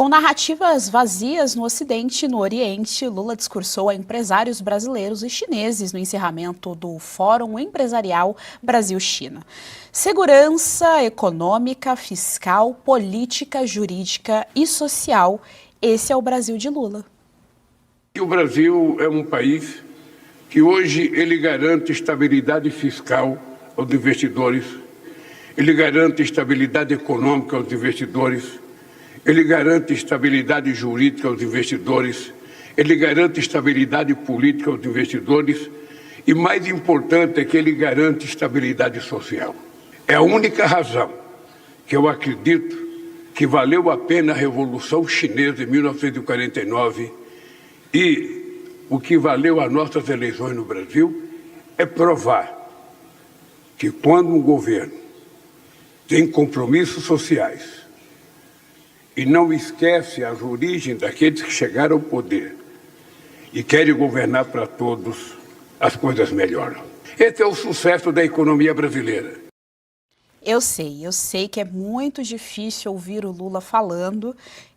Com narrativas vazias no Ocidente e no Oriente, Lula discursou a empresários brasileiros e chineses no encerramento do Fórum Empresarial Brasil-China. Segurança econômica, fiscal, política, jurídica e social, esse é o Brasil de Lula. O Brasil é um país que hoje ele garante estabilidade fiscal aos investidores, ele garante estabilidade econômica aos investidores, ele garante estabilidade jurídica aos investidores, ele garante estabilidade política aos investidores e, mais importante, é que ele garante estabilidade social. É a única razão que eu acredito que valeu a pena a Revolução Chinesa em 1949 e o que valeu as nossas eleições no Brasil é provar que quando um governo tem compromissos sociais e não esquece as origens daqueles que chegaram ao poder e querem governar para todos, as coisas melhoram. Esse é o sucesso da economia brasileira. Eu sei que é muito difícil ouvir o Lula falando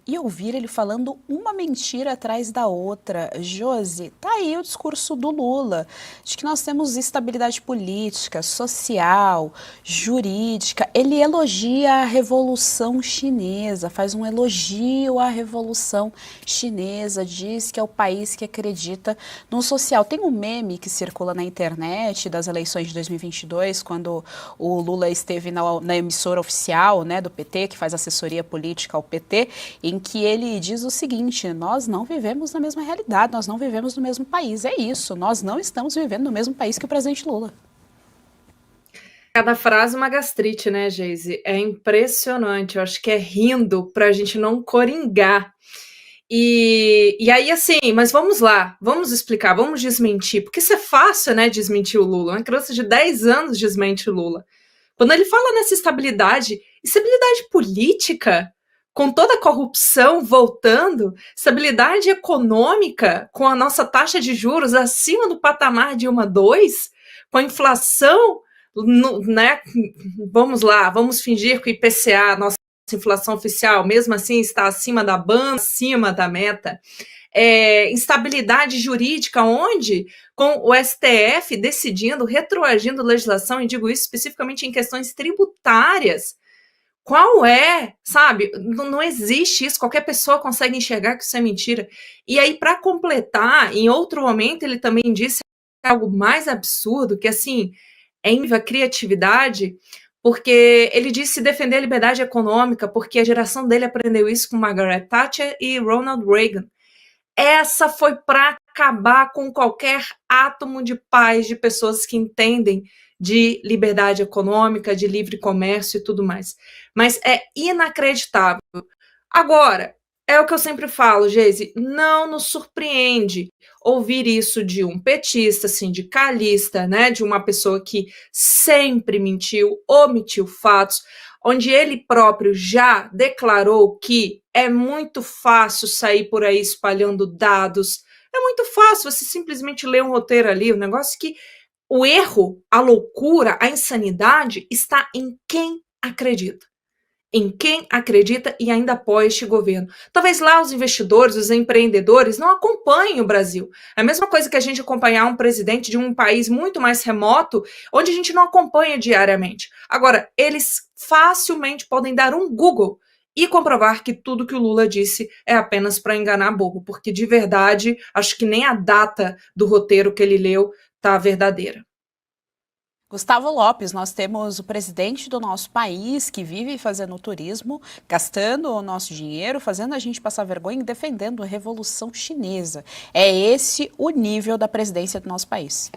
e ouvir ele falando uma mentira atrás da outra. Josi, tá aí o discurso do Lula, de que nós temos estabilidade política, social, jurídica. Ele elogia a Revolução Chinesa, faz um elogio à Revolução Chinesa, diz que é o país que acredita no social. Tem um meme que circula na internet das eleições de 2022, quando o Lula esteve na emissora oficial, né, do PT, que faz assessoria política ao PT, em que ele diz o seguinte: nós não vivemos na mesma realidade, nós não vivemos no mesmo país. É isso, nós não estamos vivendo no mesmo país que o presidente Lula. Cada frase uma gastrite, né, Geise? É impressionante, eu acho que é rindo para a gente não coringar. E aí, assim, mas vamos lá, vamos explicar, vamos desmentir, porque isso é fácil, né, desmentir o Lula. Uma criança de 10 anos desmente o Lula. Quando ele fala nessa estabilidade política, com toda a corrupção voltando, estabilidade econômica, com a nossa taxa de juros acima do patamar de 1,2, com a inflação, né? Vamos lá, vamos fingir que o IPCA, a nossa inflação oficial, mesmo assim está acima da banda, acima da meta. Instabilidade jurídica, onde? Com o STF decidindo, retroagindo legislação, e digo isso especificamente em questões tributárias. Qual é, sabe? Não existe isso, qualquer pessoa consegue enxergar que isso é mentira. E aí, para completar, em outro momento, ele também disse algo mais absurdo, que assim, é a criatividade, porque ele disse defender a liberdade econômica, porque a geração dele aprendeu isso com Margaret Thatcher e Ronald Reagan. Essa foi para acabar com qualquer átomo de paz de pessoas que entendem de liberdade econômica, de livre comércio e tudo mais. Mas é inacreditável. Agora, é o que eu sempre falo, Geise, não nos surpreende ouvir isso de um petista, sindicalista, né, de uma pessoa que sempre mentiu, omitiu fatos, onde ele próprio já declarou que é muito fácil sair por aí espalhando dados, é muito fácil você simplesmente ler um roteiro ali, um negócio que o erro, a loucura, a insanidade está em quem acredita. Em quem acredita e ainda apoia este governo. Talvez lá os investidores, os empreendedores não acompanhem o Brasil. É a mesma coisa que a gente acompanhar um presidente de um país muito mais remoto, onde a gente não acompanha diariamente. Agora, eles facilmente podem dar um Google e comprovar que tudo que o Lula disse é apenas para enganar burro, porque de verdade, acho que nem a data do roteiro que ele leu está verdadeira. Gustavo Lopes, nós temos o presidente do nosso país que vive fazendo turismo, gastando o nosso dinheiro, fazendo a gente passar vergonha e defendendo a Revolução Chinesa. É esse o nível da presidência do nosso país.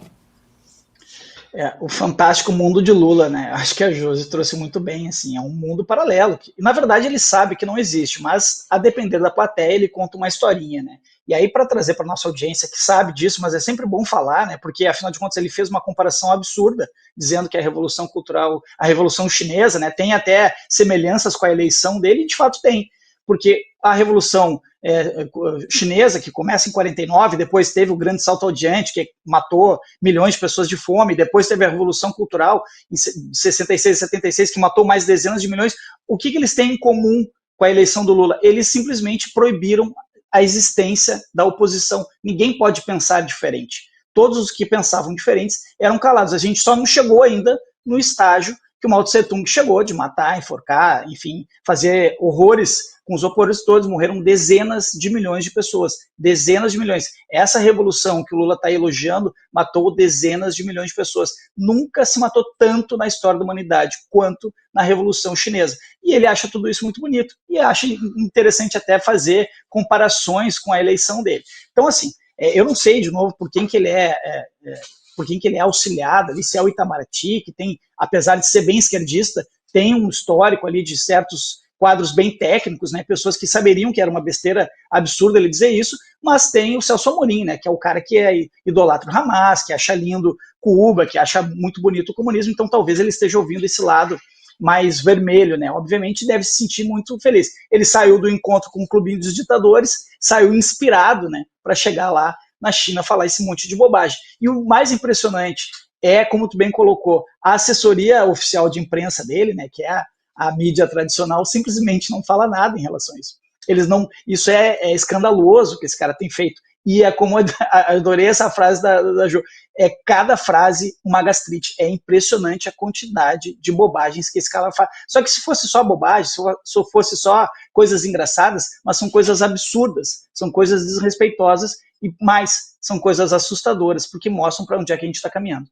O fantástico mundo de Lula, né? Acho que a Josi trouxe muito bem, assim, é um mundo paralelo. Que, na verdade, ele sabe que não existe, mas a depender da plateia, ele conta uma historinha, né? E aí, para trazer para nossa audiência que sabe disso, mas é sempre bom falar, né? Porque, afinal de contas, ele fez uma comparação absurda, dizendo que a Revolução Cultural, a Revolução Chinesa, né, tem até semelhanças com a eleição dele, e de fato tem. Porque a Revolução chinesa, que começa em 49, depois teve o grande salto adiante, que matou milhões de pessoas de fome, depois teve a Revolução Cultural em 66 e 76, que matou mais dezenas de milhões. O que eles têm em comum com a eleição do Lula? Eles simplesmente proibiram a existência da oposição. Ninguém pode pensar diferente. Todos os que pensavam diferentes eram calados. A gente só não chegou ainda no estágio que o Mao Tse Tung chegou, de matar, enforcar, enfim, fazer horrores com os opositores. Morreram dezenas de milhões de pessoas, dezenas de milhões. Essa revolução que o Lula está elogiando matou dezenas de milhões de pessoas. Nunca se matou tanto na história da humanidade quanto na Revolução Chinesa. E ele acha tudo isso muito bonito e acha interessante até fazer comparações com a eleição dele. Então, assim, eu não sei, de novo, por quem que ele por quem que ele é auxiliado, ali, se é o Itamaraty, que tem, apesar de ser bem esquerdista, tem um histórico ali de certos quadros bem técnicos, né, pessoas que saberiam que era uma besteira absurda ele dizer isso, mas tem o Celso Amorim, né, que é o cara que idolatra o Hamas, que acha lindo Cuba, que acha muito bonito o comunismo, então talvez ele esteja ouvindo esse lado mais vermelho, né? Obviamente deve se sentir muito feliz. Ele saiu do encontro com o Clubinho dos Ditadores, saiu inspirado, né, para chegar lá na China falar esse monte de bobagem. E o mais impressionante é, como tu bem colocou, a assessoria oficial de imprensa dele, né, que é a mídia tradicional, simplesmente não fala nada em relação a isso. Eles não, isso é escandaloso que esse cara tem feito. E é como adorei essa frase da Jo, é cada frase uma gastrite. É impressionante a quantidade de bobagens que esse cara faz. Só que se fosse só bobagem, se fosse só coisas engraçadas, mas são coisas absurdas, são coisas desrespeitosas e mais, são coisas assustadoras, porque mostram para onde é que a gente está caminhando.